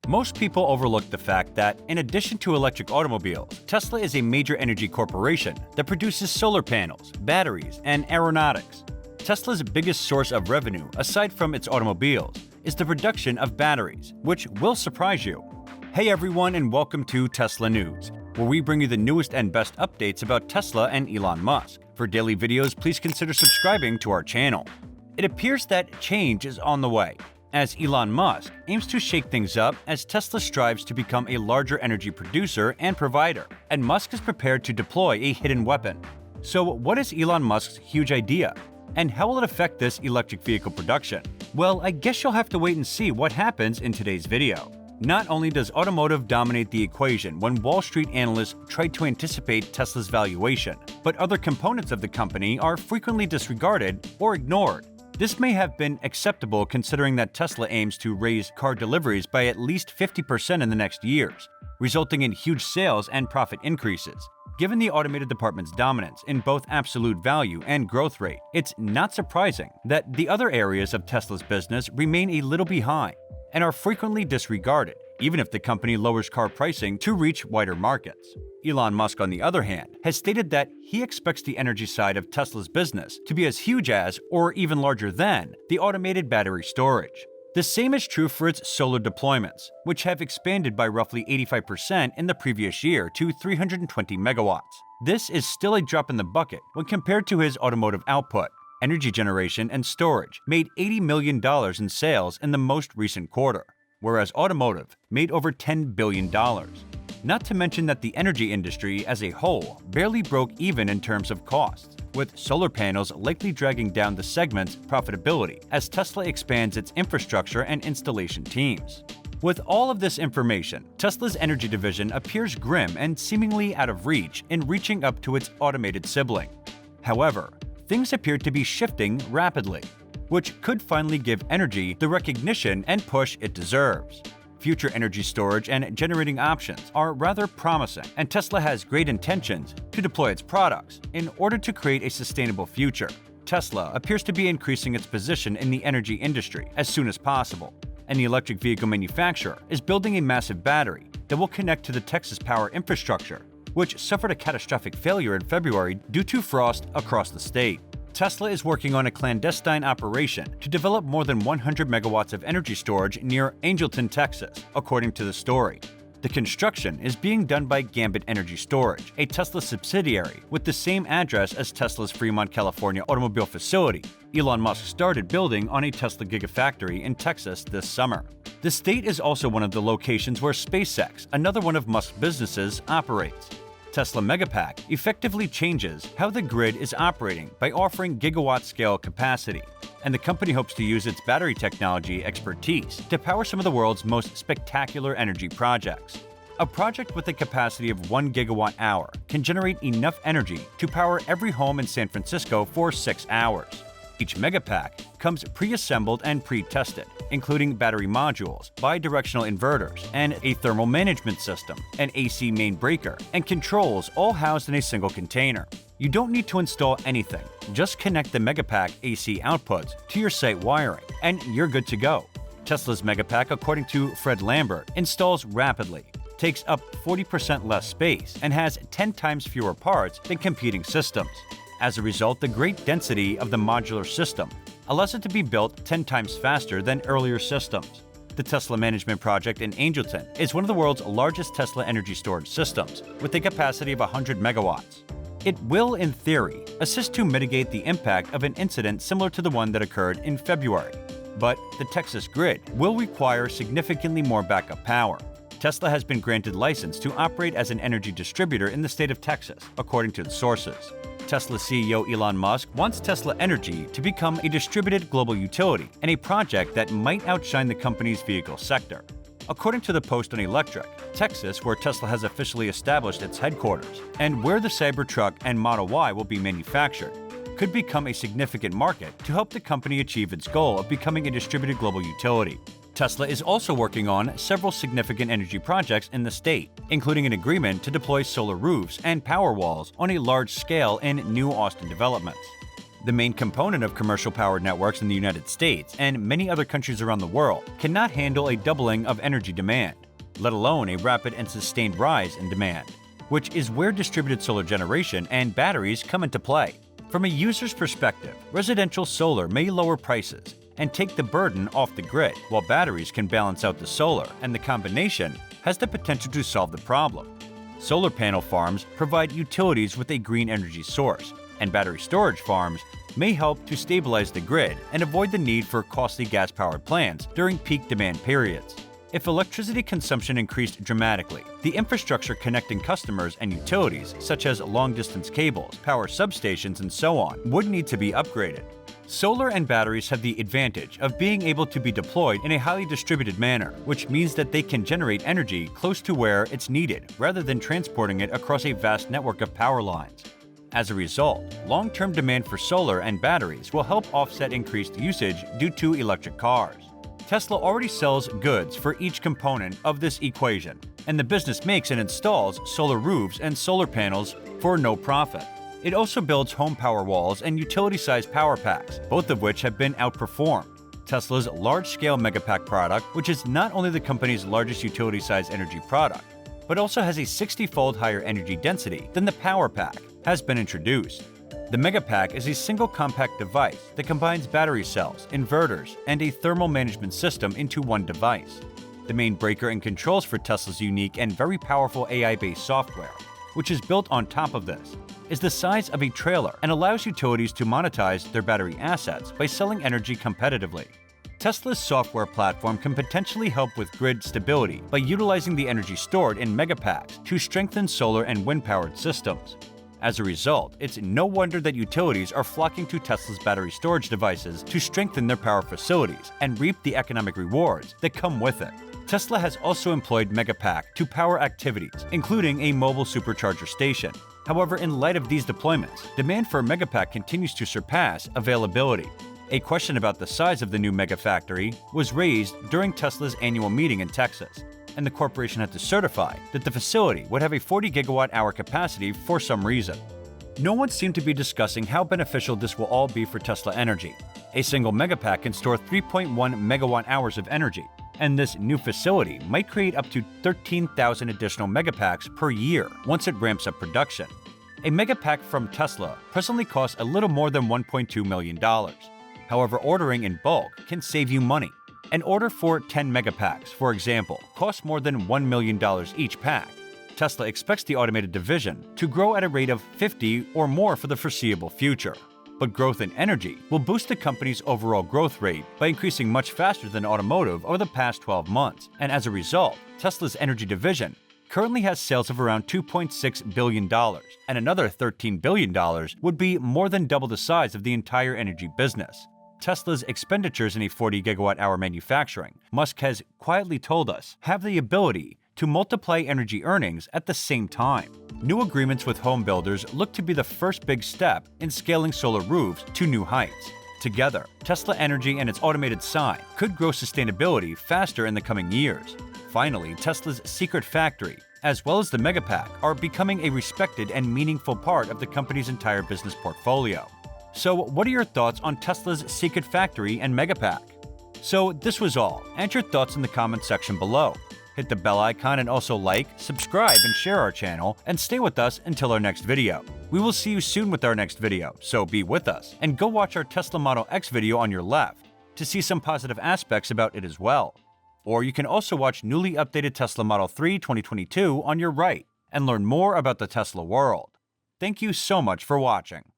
Most people overlook the fact that, in addition to electric automobiles, Tesla is a major energy corporation that produces solar panels, batteries, and aeronautics. Tesla's biggest source of revenue, aside from its automobiles, is the production of batteries, which will surprise you. Hey everyone, and welcome to Tesla News, where we bring you the newest and best updates about Tesla and Elon Musk. For daily videos, please consider subscribing to our channel. It appears that change is on the way, as Elon Musk aims to shake things up as Tesla strives to become a larger energy producer and provider, and Musk is prepared to deploy a hidden weapon. So what is Elon Musk's huge idea? And how will it affect this electric vehicle production? Well, I guess you'll have to wait and see what happens in today's video. Not only does automotive dominate the equation when Wall Street analysts try to anticipate Tesla's valuation, but other components of the company are frequently disregarded or ignored. This may have been acceptable considering that Tesla aims to raise car deliveries by at least 50% in the next years, resulting in huge sales and profit increases. Given the automated department's dominance in both absolute value and growth rate, it's not surprising that the other areas of Tesla's business remain a little behind and are frequently disregarded, even if the company lowers car pricing to reach wider markets. Elon Musk, on the other hand, has stated that he expects the energy side of Tesla's business to be as huge as, or even larger than, the automated battery storage. The same is true for its solar deployments, which have expanded by roughly 85% in the previous year to 320 megawatts. This is still a drop in the bucket when compared to his automotive output. Energy generation and storage made $80 million in sales in the most recent quarter, whereas automotive made over $10 billion. Not to mention that the energy industry as a whole barely broke even in terms of costs, with solar panels likely dragging down the segment's profitability as Tesla expands its infrastructure and installation teams. With all of this information, Tesla's energy division appears grim and seemingly out of reach in reaching up to its automated sibling. However, things appear to be shifting rapidly, which could finally give energy the recognition and push it deserves. Future energy storage and generating options are rather promising, and Tesla has great intentions to deploy its products in order to create a sustainable future. Tesla appears to be increasing its position in the energy industry as soon as possible, and the electric vehicle manufacturer is building a massive battery that will connect to the Texas power infrastructure, which suffered a catastrophic failure in February due to frost across the state. Tesla is working on a clandestine operation to develop more than 100 megawatts of energy storage near Angelton, Texas, according to the story. The construction is being done by Gambit Energy Storage, a Tesla subsidiary with the same address as Tesla's Fremont, California automobile facility. Elon Musk started building on a Tesla Gigafactory in Texas this summer. The state is also one of the locations where SpaceX, another one of Musk's businesses, operates. Tesla Megapack effectively changes how the grid is operating by offering gigawatt-scale capacity, and the company hopes to use its battery technology expertise to power some of the world's most spectacular energy projects. A project with a capacity of 1 gigawatt-hour can generate enough energy to power every home in San Francisco for 6 hours. Each Megapack comes pre-assembled and pre-tested, including battery modules, bi-directional inverters, and a thermal management system, an AC main breaker, and controls all housed in a single container. You don't need to install anything, just connect the Megapack AC outputs to your site wiring, and you're good to go. Tesla's Megapack, according to Fred Lambert, installs rapidly, takes up 40% less space, and has 10 times fewer parts than competing systems. As a result, the great density of the modular system allows it to be built 10 times faster than earlier systems. The Tesla Management Project in Angelton is one of the world's largest Tesla energy storage systems, with a capacity of 100 megawatts. It will, in theory, assist to mitigate the impact of an incident similar to the one that occurred in February. But the Texas grid will require significantly more backup power. Tesla has been granted license to operate as an energy distributor in the state of Texas, according to the sources. Tesla CEO Elon Musk wants Tesla Energy to become a distributed global utility and a project that might outshine the company's vehicle sector. According to the Post on Electric, Texas, where Tesla has officially established its headquarters, and where the Cybertruck and Model Y will be manufactured, could become a significant market to help the company achieve its goal of becoming a distributed global utility. Tesla is also working on several significant energy projects in the state, including an agreement to deploy solar roofs and power walls on a large scale in new Austin developments. The main component of commercial power networks in the United States and many other countries around the world cannot handle a doubling of energy demand, let alone a rapid and sustained rise in demand, which is where distributed solar generation and batteries come into play. From a user's perspective, residential solar may lower prices and take the burden off the grid, while batteries can balance out the solar, and the combination has the potential to solve the problem. Solar panel farms provide utilities with a green energy source, and battery storage farms may help to stabilize the grid and avoid the need for costly gas-powered plants during peak demand periods. If electricity consumption increased dramatically, the infrastructure connecting customers and utilities, such as long-distance cables, power substations, and so on, would need to be upgraded. Solar and batteries have the advantage of being able to be deployed in a highly distributed manner, which means that they can generate energy close to where it's needed, rather than transporting it across a vast network of power lines. As a result, long-term demand for solar and batteries will help offset increased usage due to electric cars. Tesla already sells goods for each component of this equation, and the business makes and installs solar roofs and solar panels for no profit. It also builds home power walls and utility-sized power packs, both of which have been outperformed. Tesla's large-scale Megapack product, which is not only the company's largest utility-sized energy product, but also has a 60-fold higher energy density than the Power Pack, has been introduced. The Megapack is a single compact device that combines battery cells, inverters, and a thermal management system into one device. The main breaker and controls for Tesla's unique and very powerful AI-based software, which is built on top of this, is the size of a trailer and allows utilities to monetize their battery assets by selling energy competitively. Tesla's software platform can potentially help with grid stability by utilizing the energy stored in Megapacks to strengthen solar and wind-powered systems. As a result, it's no wonder that utilities are flocking to Tesla's battery storage devices to strengthen their power facilities and reap the economic rewards that come with it. Tesla has also employed Megapack to power activities, including a mobile supercharger station. However, in light of these deployments, demand for Megapack continues to surpass availability. A question about the size of the new Gigafactory was raised during Tesla's annual meeting in Texas, and the corporation had to certify that the facility would have a 40 gigawatt-hour capacity for some reason. No one seemed to be discussing how beneficial this will all be for Tesla Energy. A single Megapack can store 3.1 megawatt-hours of energy, and this new facility might create up to 13,000 additional Megapacks per year once it ramps up production. A Megapack from Tesla presently costs a little more than $1.2 million. However, ordering in bulk can save you money. An order for 10 Megapacks, for example, costs more than $1 million each pack. Tesla expects the automated division to grow at a rate of 50 or more for the foreseeable future. But growth in energy will boost the company's overall growth rate by increasing much faster than automotive over the past 12 months, and as a result, Tesla's energy division currently has sales of around $2.6 billion, and another $13 billion would be more than double the size of the entire energy business. Tesla's expenditures in a 40 gigawatt-hour manufacturing, Musk has quietly told us, have the ability to multiply energy earnings at the same time. New agreements with home builders look to be the first big step in scaling solar roofs to new heights. Together, Tesla Energy and its automated side could grow sustainability faster in the coming years. Finally, Tesla's secret factory, as well as the Megapack, are becoming a respected and meaningful part of the company's entire business portfolio. So what are your thoughts on Tesla's secret factory and Megapack? So this was all. Add your thoughts in the comments section below. Hit the bell icon and also like, subscribe, and share our channel, and stay with us until our next video. We will see you soon with our next video, so be with us, and go watch our Tesla Model X video on your left to see some positive aspects about it as well. Or you can also watch newly updated Tesla Model 3 2022 on your right and learn more about the Tesla world. Thank you so much for watching.